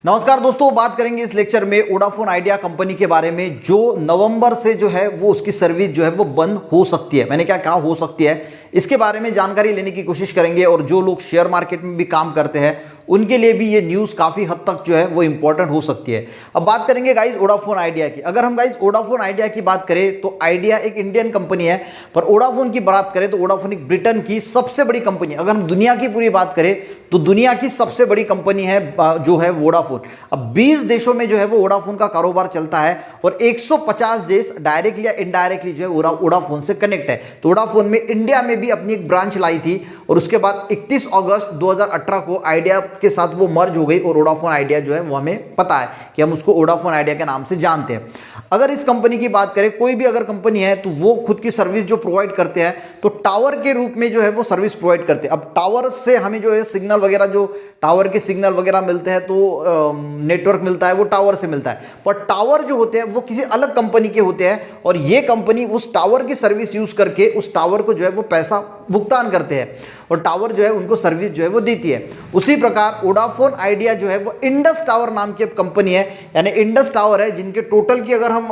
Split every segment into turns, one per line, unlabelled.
नमस्कार दोस्तों, बात करेंगे इस लेक्चर में वोडाफोन आइडिया कंपनी के बारे में जो नवंबर से जो है वो उसकी सर्विस जो है वो बंद हो सकती है। मैंने क्या कहा, हो सकती है। इसके बारे में जानकारी लेने की कोशिश करेंगे और जो लोग शेयर मार्केट में भी काम करते हैं उनके लिए भी ये न्यूज़ काफ़ी हद तक जो है वो इंपॉर्टेंट हो सकती है। अब बात करेंगे गाइज वोडाफोन आइडिया की। अगर हम गाइज वोडाफोन आइडिया की बात करें तो आइडिया एक इंडियन कंपनी है, पर वोडाफोन की बात करें तो वोडाफोन एक ब्रिटेन की सबसे बड़ी कंपनी है। अगर हम दुनिया की पूरी बात करें तो दुनिया की सबसे बड़ी कंपनी है जो है वोडाफोन। अब 20 देशों में जो है वो वोडाफोन का कारोबार चलता है और 150 देश डायरेक्टली या इनडायरेक्टली जो है वोडाफोन से कनेक्ट है। तो वोडाफोन में इंडिया में भी अपनी एक ब्रांच लाई थी और उसके बाद 31 अगस्त 2018 को आइडिया के साथ वो मर्ज हो गई और वोडाफोन आइडिया जो है वो हमें पता है कि हम उसको वोडाफोन आइडिया के नाम से जानते हैं। अगर इस कंपनी की बात करें, कोई भी अगर कंपनी है तो वो खुद की सर्विस जो प्रोवाइड करते हैं तो टावर के रूप में जो है वो सर्विस प्रोवाइड करते हैं। अब टावर से हमें जो है सिग्नल वगैरह, जो टावर के सिग्नल वगैरह मिलते हैं तो नेटवर्क मिलता है वो टावर से मिलता है, पर टावर जो होते हैं वो किसी अलग कंपनी के होते हैं और ये कंपनी उस टावर की सर्विस यूज करके उस टावर को जो है वो पैसा भुगतान करते हैं और टावर जो है उनको सर्विस जो है वो देती है। उसी प्रकार वोडाफोन आइडिया जो है वो इंडस टावर नाम की कंपनी है, यानी इंडस टावर है जिनके टोटल की अगर हम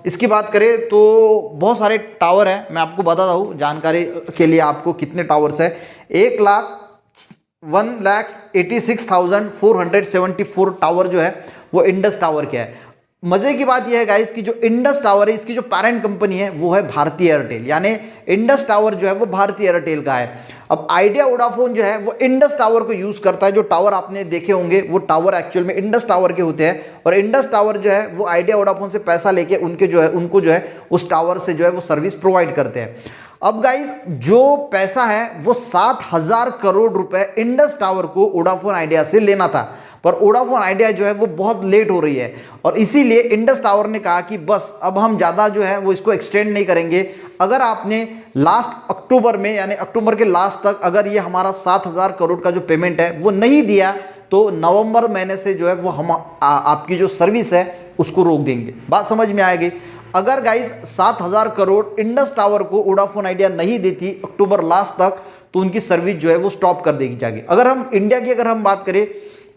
इसकी बात करें तो बहुत सारे टावर हैं। मैं आपको बताता हूँ जानकारी के लिए आपको कितने टावर्स है। 1,86,474 टावर जो है वो इंडस टावर के है। मजे की बात यह है गाइस कि जो इंडस टावर है इसकी जो पैरेंट कंपनी है वो है भारतीय एयरटेल, यानी इंडस टावर जो है वो भारतीय एयरटेल का है। अब आइडिया वोडाफोन जो है वो इंडस टावर को यूज करता है। जो टावर आपने देखे होंगे वो टावर एक्चुअल में इंडस टावर के होते हैं और इंडस टावर जो है वो आइडिया वोडाफोन से पैसा लेके उनको जो है उस टावर से जो है वो सर्विस प्रोवाइड करते हैं। अब गाइस जो पैसा है वो 7,000 करोड़ रुपए इंडस टावर को वोडाफोन आइडिया से लेना था, पर वोडाफोन आइडिया जो है वो बहुत लेट हो रही है और इसीलिए इंडस टावर ने कहा कि बस अब हम ज़्यादा जो है वो इसको एक्सटेंड नहीं करेंगे। अगर आपने लास्ट अक्टूबर में, यानी अक्टूबर के लास्ट तक अगर ये हमारा 7,000 करोड़ का जो पेमेंट है वो नहीं दिया तो नवंबर महीने से जो है वो हम आपकी जो सर्विस है उसको रोक देंगे। बात समझ में आएगी। अगर गाइज 7,000 करोड़ इंडस टावर को वोडाफोन आइडिया नहीं देती अक्टूबर लास्ट तक तो उनकी सर्विस जो है वो स्टॉप कर देगी जाएगी। अगर हम इंडिया की अगर हम बात करें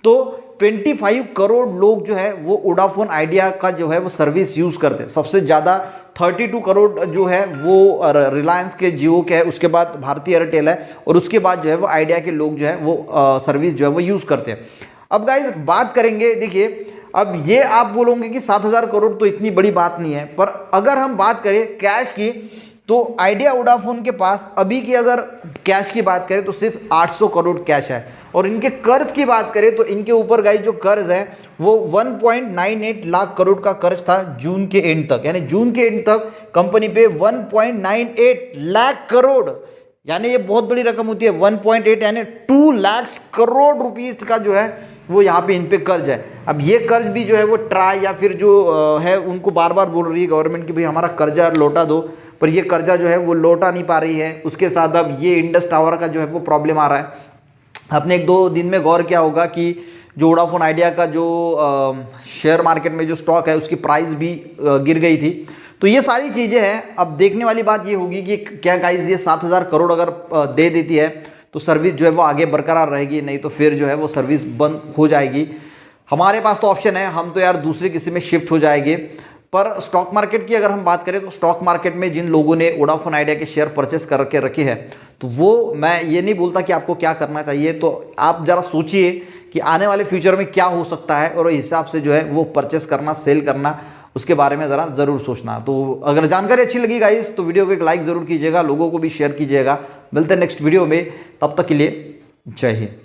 तो 25 करोड़ लोग जो है वो वोडाफोन आइडिया का जो है वो सर्विस यूज करते हैं। सबसे ज़्यादा 32 करोड़ जो है वो रिलायंस के, जियो के है, उसके बाद भारतीय एयरटेल है और उसके बाद जो है वो आइडिया के लोग जो है वो सर्विस जो है वो यूज़ करते हैं। अब गाइज बात करेंगे, देखिए अब ये आप बोलोगे कि 7,000 करोड़ तो इतनी बड़ी बात नहीं है, पर अगर हम बात करें कैश की तो आइडिया वोडाफोन के पास अभी की अगर कैश की बात करें तो सिर्फ 800 करोड़ कैश है और इनके कर्ज की बात करें तो इनके ऊपर गाइस जो कर्ज है वो 1.98 लाख करोड़ का कर्ज था जून के एंड तक, यानी जून के एंड तक कंपनी पे 1.98 लाख करोड़, यानी ये बहुत बड़ी रकम होती है। 1.8 यानी 2 लाख करोड़ रुपीस का जो है वो यहाँ पे इन पे कर्ज है। अब ये कर्ज भी जो है वो ट्राई या फिर जो है उनको बार बार बोल रही है गवर्नमेंट की भाई हमारा कर्जा लौटा दो, पर ये कर्जा जो है वो लौटा नहीं पा रही है। उसके साथ अब ये इंडस टावर का जो है वो प्रॉब्लम आ रहा है। आपने 1-2 दिन में गौर किया होगा कि जो वोडाफोन आइडिया का जो शेयर मार्केट में जो स्टॉक है उसकी प्राइस भी गिर गई थी। तो ये सारी चीज़ें हैं। अब देखने वाली बात ये होगी कि क्या गाइस ये 7,000 करोड़ अगर दे देती है तो सर्विस जो है वो आगे बरकरार रहेगी, नहीं तो फिर जो है वो सर्विस बंद हो जाएगी। हमारे पास तो ऑप्शन है, हम तो यार दूसरे किसी में शिफ्ट हो जाएंगे। पर स्टॉक मार्केट की अगर हम बात करें तो स्टॉक मार्केट में जिन लोगों ने वोडाफोन आइडिया के शेयर परचेस करके रखे हैं तो वो, मैं ये नहीं बोलता कि आपको क्या करना चाहिए, तो आप ज़रा सोचिए कि आने वाले फ्यूचर में क्या हो सकता है और हिसाब से जो है वो परचेस करना, सेल करना, उसके बारे में ज़रा ज़रूर सोचना। तो अगर जानकारी अच्छी लगी गाइस तो वीडियो को एक लाइक ज़रूर कीजिएगा, लोगों को भी शेयर कीजिएगा। मिलते हैं नेक्स्ट वीडियो में, तब तक के लिए जय हिंद।